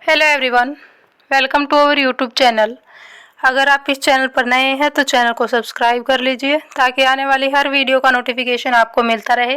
Hello everyone, welcome to our YouTube channel. अगर आप इस चैनल पर नए हैं तो चैनल को सब्सक्राइब कर लीजिए ताकि आने वाली हर वीडियो का नोटिफिकेशन आपको मिलता रहे।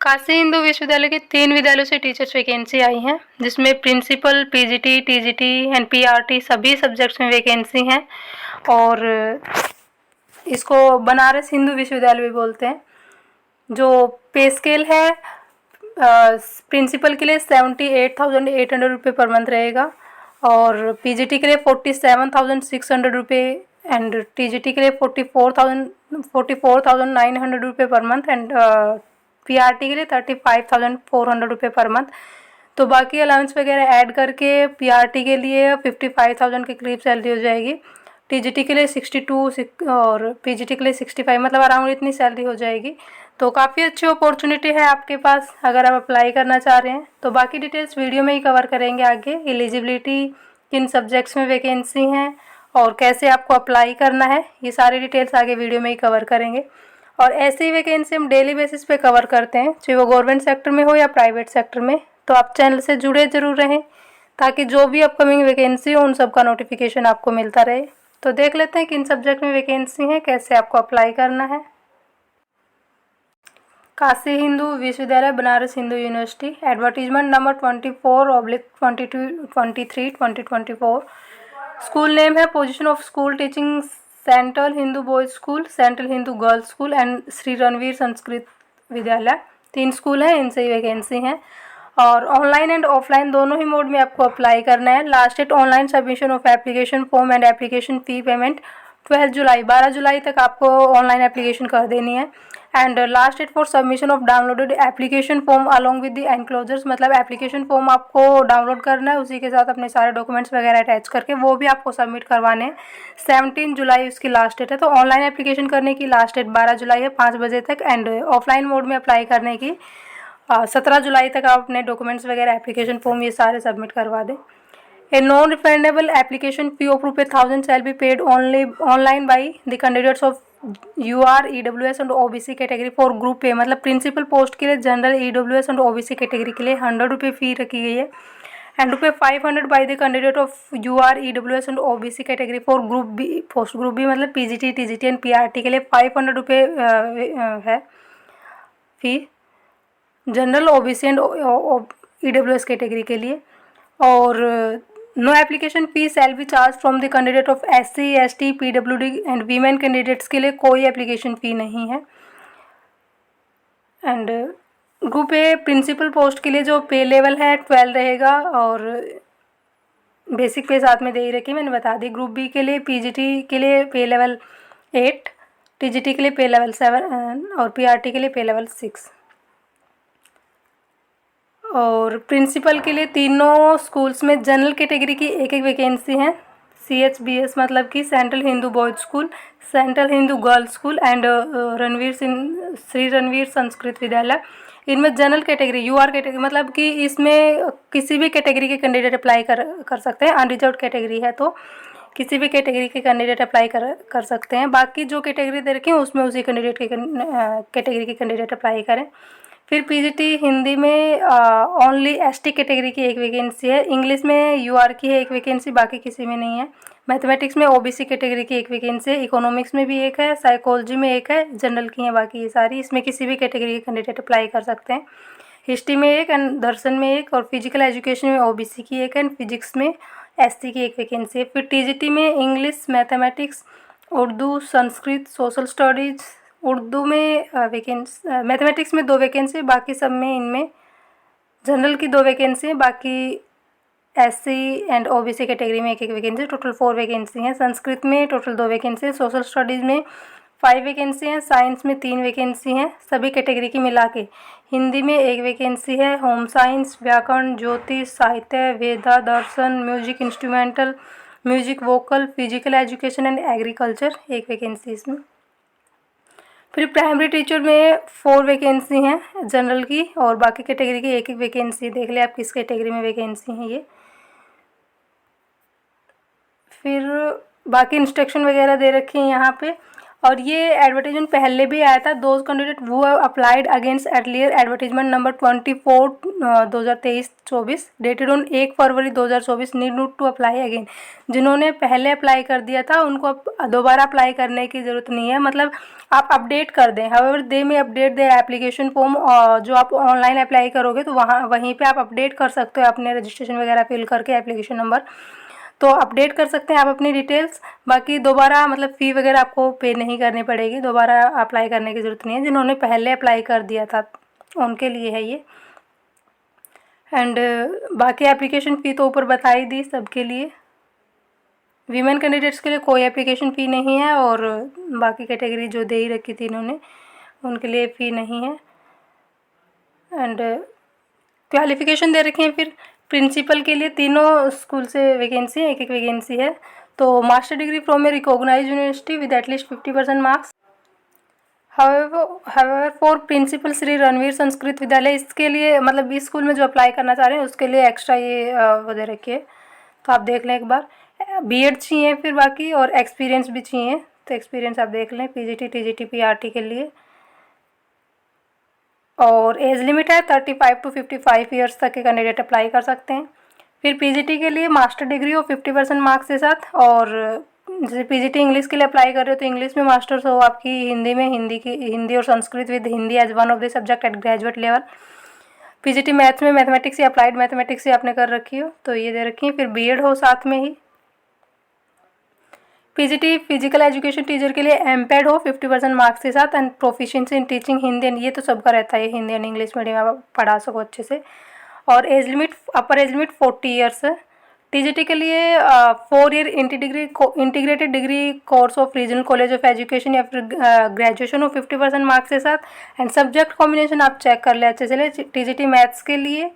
काशी हिंदू विश्वविद्यालय के 3 विद्यालयों से टीचर्स वैकेंसी आई हैं, जिसमें principal, PGT, TGT and PRT सभी सब्जेक्ट्स में वैकेंसी हैं। और इसको बनारस हिंदू विश्वविद्यालय भी बोलते हैं। जो पे स्केल है प्रिंसिपल के लिए 78,800 रुपये पर मंथ रहेगा, और पीजीटी के लिए 47,600 रुपये एंड टीजीटी के लिए 44,900 रुपये पर मंथ एंड पीआरटी के लिए 35,400 रुपये पर मंथ। तो बाकी अलाउंस वगैरह ऐड करके पीआरटी के लिए 55,000 के करीब सैलरी हो जाएगी, टीजीटी के लिए 62 और पीजीटी के लिए 65, मतलब अराउंड इतनी सैलरी हो जाएगी। तो काफ़ी अच्छी अपॉर्चुनिटी है आपके पास अगर आप अप्लाई करना चाह रहे हैं। तो बाकी डिटेल्स वीडियो में ही कवर करेंगे आगे। एलिजिबिलिटी, किन सब्जेक्ट्स में वैकेंसी हैं और कैसे आपको अप्लाई करना है, ये सारी डिटेल्स आगे वीडियो में ही कवर करेंगे। और ऐसी वैकेंसी हम डेली बेसिस पे कवर करते हैं, चाहे वो गवर्नमेंट सेक्टर में हो या प्राइवेट सेक्टर में। तो आप चैनल से जुड़े ज़रूर रहें ताकि जो भी अपकमिंग वैकेंसी हो उन सब का नोटिफिकेशन आपको मिलता रहे। तो देख लेते हैं किन सब्जेक्ट में वैकेंसी है, कैसे आपको अप्लाई करना है। Kashi Hindu Vishwavidyalaya Banaras Hindu university, advertisement number 24/22/23/2024। School name है position of school teaching central Hindu boys school, central Hindu girls school and Shri Ranveer Sanskrit Vidyalaya. 3 school हैं, इनसे ही वैकेंसी हैं। और ऑनलाइन एंड ऑफलाइन दोनों ही मोड में आपको अप्लाई करना है। Last date online submission of application form and application fee payment 12 जुलाई तक आपको ऑनलाइन एप्लीकेशन कर देनी है। And last date for submission of downloaded application form along with the enclosures, मतलब एप्लीकेशन फॉर्म आपको डाउनलोड करना है, उसी के साथ अपने सारे डॉक्यूमेंट्स वगैरह अटैच करके वो भी आपको सबमिट करवाने हैं। 17 जुलाई उसकी लास्ट डेट है। तो ऑनलाइन एप्लीकेशन करने की लास्ट डेट 12 जुलाई है 5 बजे तक, एंड ऑफलाइन मोड में अप्लाई करने की 17 जुलाई तक आप अपने डॉक्यूमेंट्स वगैरह एप्लीकेशन फॉर्म ये सारे सबमिट करवा दें। A non-refundable application fee of ₹1,000 shall be paid only online by the candidates of UR, EWS and OBC category for group A, मतलब प्रिंसिपल पोस्ट के लिए general, EWS and OBC category के लिए 100 रुपये फ़ी रखी गई है। And ₹500 by the candidate of UR, EWS and OBC category for group B, post group B मतलब पीजीटी, टीजीटी एंड पीआरटी के लिए 500 रुपये है fee, general, OBC and EWS category के लिए। और no application fee shall be charge from the candidate of SC, ST, PWD and women candidates के लिए कोई एप्लीकेशन फ़ी नहीं है। And group A principal post के लिए जो पे लेवल है 12 रहेगा, और बेसिक पे साथ में दे ही रखी, मैंने बता दी। ग्रुप बी के लिए पीजीटी के लिए पे लेवल 8, टीजीटी के लिए पे लेवल 7 और पीआरटी के लिए पे लेवल 6। और प्रिंसिपल के लिए तीनों स्कूल्स में जनरल कैटेगरी की एक एक वैकेंसी है। CHBS मतलब कि central Hindu boys school, central Hindu girls school and Shri Ranveer Sanskrit विद्यालय। इनमें जनरल कैटेगरी UR कैटेगरी मतलब कि इसमें किसी भी कैटेगरी के कैंडिडेट अप्लाई कर सकते हैं। अनरिजर्व कैटेगरी है तो किसी भी कैटेगरी के कैंडिडेट अप्लाई कर सकते हैं। बाकी जो कैटेगरी दे रखी है उसमें उसी कैंडिडेट के कैटेगरी के कैंडिडेट अप्लाई करें। फिर पीजीटी हिंदी में ओनली ST कैटेगरी की एक वैकेंसी है। इंग्लिश में UR की है एक वैकेंसी, बाकी किसी में नहीं है। मैथमेटिक्स में OBC कैटेगरी की एक वैकेंसी है, इकोनॉमिक्स में भी एक है, साइकोलॉजी में एक है, जनरल की है बाकी ये सारी। इसमें किसी भी कैटेगरी के कैंडिडेट अप्लाई कर सकते हैं। हिस्ट्री में एक एंड दर्शन में एक, और फिजिकल एजुकेशन में OBC की एक एंड फिजिक्स में SC की एक वैकेंसी है। फिर टीजीटी में English, mathematics, Urdu, Sanskrit, social studies. Urdu में वैकेंसी, मैथमेटिक्स में 2 वैकेंसी, बाकी सब में इनमें जनरल की 2 वैकेंसी, बाकी SC एंड OBC कैटेगरी में एक वैकेंसी, टोटल 4 वैकेंसी हैं। संस्कृत में टोटल 2 वैकेंसी है, सोशल स्टडीज़ में 5 वैकेंसी हैं, साइंस में 3 वैकेंसी हैं, सभी कैटेगरी की मिला के। हिंदी में 1 वैकेंसी है, होम साइंस, व्याकरण, ज्योतिष, साहित्य, वेदा, दर्शन, music instrumental, music vocal, physical education and agriculture 1 vacancy इसमें। फिर प्राइमरी टीचर में 4 वैकेंसी हैं जनरल की, और बाकी कैटेगरी की एक वैकेंसी। देख ले आप किस कैटेगरी में वैकेंसी हैं ये। फिर बाकी इंस्ट्रक्शन वगैरह दे रखी हैं यहाँ पे। और ये एडवर्टीजमेंट पहले भी आया था। Those candidate who applied against earlier advertisement number 24 2023-24 dated on 1 फरवरी 2024 need not to apply again. जिन्होंने पहले अप्लाई कर दिया था उनको अब दोबारा अप्लाई करने की ज़रूरत नहीं है, मतलब आप अपडेट कर दें। हाउएवर दे में अपडेट दे एप्लीकेशन फॉर्म, जो आप ऑनलाइन अप्लाई करोगे तो वहीं पे आप अपडेट कर सकते हो अपने रजिस्ट्रेशन वगैरह फिल करके एप्लीकेशन नंबर, तो अपडेट कर सकते हैं आप अपनी डिटेल्स। बाकी दोबारा मतलब फ़ी वगैरह आपको पे नहीं करनी पड़ेगी, दोबारा अप्लाई करने की ज़रूरत नहीं है। जिन्होंने पहले अप्लाई कर दिया था उनके लिए है ये। एंड बाकी एप्लीकेशन फ़ी तो ऊपर बता ही दी सबके लिए। वीमेन कैंडिडेट्स के लिए कोई एप्लीकेशन फ़ी नहीं है, और बाकी कैटेगरी जो दे ही रखी थी इन्होंने उनके लिए फ़ी नहीं है। एंड क्वालिफ़िकेशन दे रखे हैं फिर प्रिंसिपल के लिए तीनों स्कूल से वैकेंसी है, एक वैकेंसी है। तो master degree from a recognised university with at least 50% marks. However for principal Shri Ranveer Sanskrit Vidyalaya, इसके लिए मतलब इस स्कूल में जो अप्लाई करना चाह रहे हैं उसके लिए एक्स्ट्रा ये वो दे रखी है, तो आप देख लें एक बार। बीएड चाहिए फिर बाकी, और एक्सपीरियंस भी चाहिए, तो एक्सपीरियंस आप देख लें पीजीटी टीजीटी पीआरटी के लिए। और एज लिमिट है 35 to 55 ईयर्स तक के कैंडिडेट अप्लाई कर सकते हैं। फिर पीजीटी के लिए मास्टर डिग्री हो 50% मार्क्स के साथ, और जैसे पीजीटी इंग्लिश के लिए अप्लाई कर रहे हो तो इंग्लिश में मास्टर्स हो आपकी, हिंदी में हिंदी और Sanskrit with Hindi as one of the subject at graduate level. PGT maths में मैथमेटिक्स या अप्लाइड मैथमेटिक्स से आपने कर रखी हो तो ये दे रखी है। फिर बीएड हो साथ में ही। पीजीटी फिजिकल एजुकेशन टीचर के लिए एमपेड हो 50% मार्क्स के साथ, and proficiency in teaching Hindi, ये तो सबका रहता है, हिंदी एंड इंग्लिश मीडियम आप पढ़ा सको अच्छे से। और age limit upper age limit 40 years है। टीजीटी के लिए 4 year integrated degree course of regional college of education या फिर ग्रेजुएशन हो 50% मार्क्स के साथ। एंड सब्जेक्ट कॉम्बिनेशन आप चेक कर ले अच्छे से। टीजीटी मैथ्स के लिए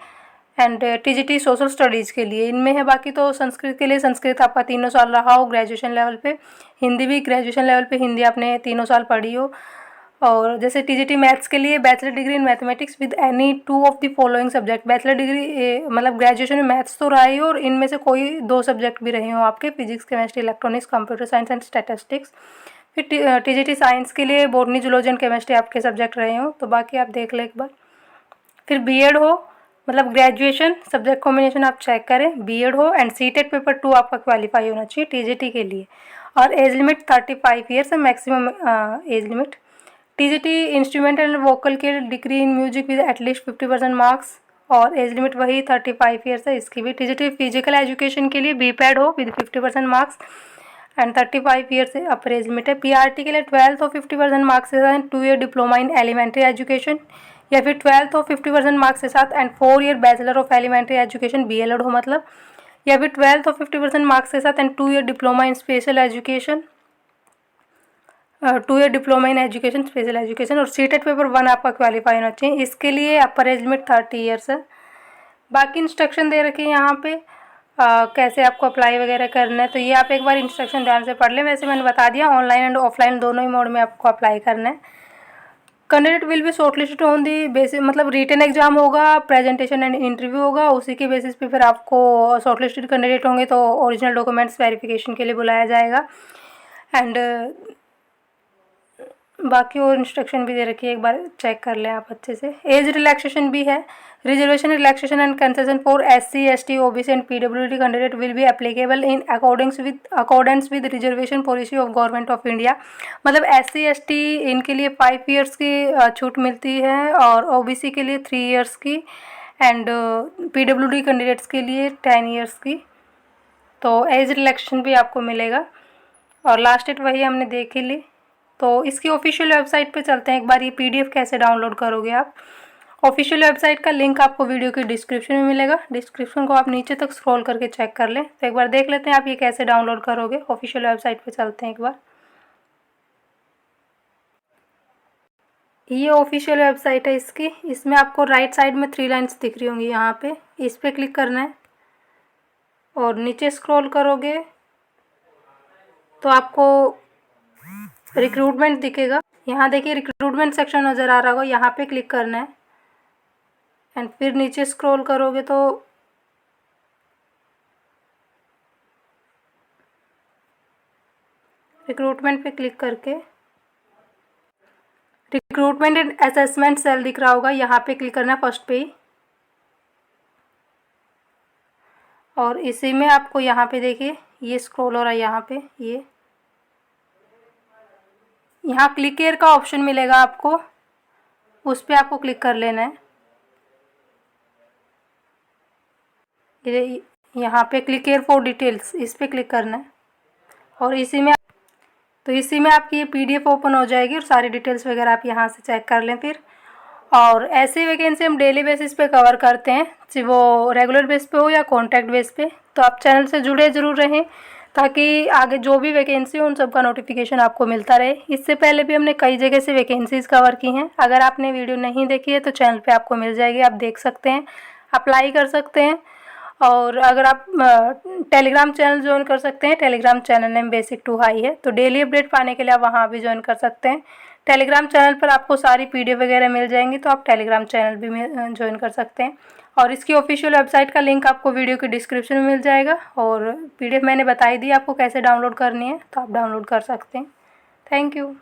एंड टीजीटी सोशल स्टडीज़ के लिए इनमें है। बाकी तो संस्कृत के लिए संस्कृत आपका 3 साल रहा हो ग्रेजुएशन लेवल पे, हिंदी भी ग्रेजुएशन लेवल पे हिंदी आपने 3 साल पढ़ी हो। और जैसे टीजीटी मैथ्स के लिए bachelor degree in mathematics with any 2 of the following subject. Bachelor degree मतलब ग्रेजुएशन में मैथ्स तो रहा ही हो, और इनमें से कोई 2 सब्जेक्ट भी रहे हो आपके, physics chemistry electronics computer science and statistics. फिर टीजीटी साइंस के लिए बॉटनी जूलॉजी एंड केमिस्ट्री आपके सब्जेक्ट रहे हो, तो बाकी आप देख लें एक बार। फिर बीएड हो मतलब ग्रेजुएशन सब्जेक्ट कॉम्बिनेशन आप चेक करें, बीएड हो एंड सीटेट पेपर 2 आपका क्वालिफाई होना चाहिए टीजीटी के लिए। और एज लिमिट 35 ईयर्स है maximum age limit. TGT instrument and vocal के degree in music with at least 50% marks, और एज लिमिट वही 35 ईयर्स है इसकी भी। टीजीटी फिजिकल एजुकेशन के लिए बीपैड हो विद 50% मार्क्स एंड 35 ईयर्स से अपर एज लिमिट है। पीआरटी के लिए 12th और 50% मार्क्स के साथ 2 year diploma in elementary education, या फिर 12th और 50% मार्क्स के साथ and 4 year bachelor of elementary education BElEd हो मतलब, या फिर 12th और 50% मार्क्स के साथ and 2 year diploma in special education, 2 year diploma in education special education. और सीटेट पेपर 1 आपका क्वालिफाई होना चाहिए। इसके लिए अपर एज लिमिट 30 ईयर्स है। बाकी इंस्ट्रक्शन दे रखी है यहाँ पे कैसे आपको अप्लाई वगैरह करना है, तो ये आप एक बार इंस्ट्रक्शन ध्यान से पढ़ लें। वैसे मैंने बता दिया ऑनलाइन एंड ऑफलाइन दोनों ही मोड में आपको अप्लाई करना है। Candidate will be shortlisted on the basis, मतलब रिटन एग्जाम होगा, प्रेजेंटेशन एंड इंटरव्यू होगा, उसी के बेसिस पे फिर आपको शॉर्टलिस्टेड कैंडिडेट होंगे तो ओरिजिनल डॉक्यूमेंट्स वेरिफिकेशन के लिए बुलाया जाएगा। एंड बाकी और इंस्ट्रक्शन भी दे रखी है, एक बार चेक कर लें आप अच्छे से। एज रिलैक्सेशन भी है। Reservation relaxation and concession for SC ST OBC and PWD candidate will be applicable in accordance with reservation policy of government of India. मतलब SC ST इनके लिए 5 ईयर्स की छूट मिलती है, और OBC के लिए 3 ईयर्स की, एंड PWD कैंडिडेट्स के लिए 10 ईयर्स की। तो एज रिलैक्सेशन भी आपको मिलेगा। और लास्ट डेट वही हमने देख ही ली। तो इसकी ऑफिशियल वेबसाइट पे चलते हैं एक बार। ये PDF कैसे डाउनलोड करोगे आप, ऑफिशियल वेबसाइट का लिंक आपको वीडियो की डिस्क्रिप्शन में मिलेगा। डिस्क्रिप्शन को आप नीचे तक स्क्रॉल करके चेक कर लें। तो एक बार देख लेते हैं आप ये कैसे डाउनलोड करोगे। ऑफिशियल वेबसाइट पे चलते हैं एक बार। ये ऑफिशियल वेबसाइट है इसकी। इसमें आपको राइट साइड में 3 लाइन्स दिख रही होंगी, यहाँ पे इस पर क्लिक करना है और नीचे स्क्रॉल करोगे तो आपको रिक्रूटमेंट दिखेगा। यहाँ देखिए रिक्रूटमेंट सेक्शन नज़र आ रहा होगा, यहाँ पे क्लिक करना है एंड फिर नीचे स्क्रॉल करोगे तो रिक्रूटमेंट पे क्लिक करके रिक्रूटमेंट एंड असेसमेंट सेल दिख रहा होगा, यहाँ पे क्लिक करना है फर्स्ट पे ही। और इसी में आपको यहाँ पे देखिए ये स्क्रॉल हो रहा है, यहाँ पे ये यहाँ क्लिक हियर का ऑप्शन मिलेगा आपको, उस पर आपको क्लिक कर लेना है। ये यहाँ पे क्लिक हियर फॉर डिटेल्स, इस पर क्लिक करना है। और इसी में आपकी ये PDF ओपन हो जाएगी और सारी डिटेल्स वगैरह आप यहाँ से चेक कर लें फिर। और ऐसी वैकेंसी हम डेली बेसिस पे कवर करते हैं, चाहे वो रेगुलर बेस पे हो या कॉन्ट्रैक्ट बेस पे। तो आप चैनल से जुड़े ज़रूर रहें ताकि आगे जो भी वैकेंसी हो उन सब का नोटिफिकेशन आपको मिलता रहे। इससे पहले भी हमने कई जगह से वैकेंसीज़ कवर की हैं। अगर आपने वीडियो नहीं देखी है तो चैनल पे आपको मिल जाएगी, आप देख सकते हैं, अप्लाई कर सकते हैं। और अगर आप टेलीग्राम चैनल ज्वाइन कर सकते हैं, Telegram channel name basic to high है, तो डेली अपडेट पाने के लिए आप वहाँ भी ज्वाइन कर सकते हैं। टेलीग्राम चैनल पर आपको सारी PDF वगैरह मिल जाएंगी, तो आप टेलीग्राम चैनल भी ज्वाइन कर सकते हैं। और इसकी ऑफिशियल वेबसाइट का लिंक आपको वीडियो के डिस्क्रिप्शन में मिल जाएगा। और PDF मैंने बताई दी आपको कैसे डाउनलोड करनी है, तो आप डाउनलोड कर सकते हैं। Thank you.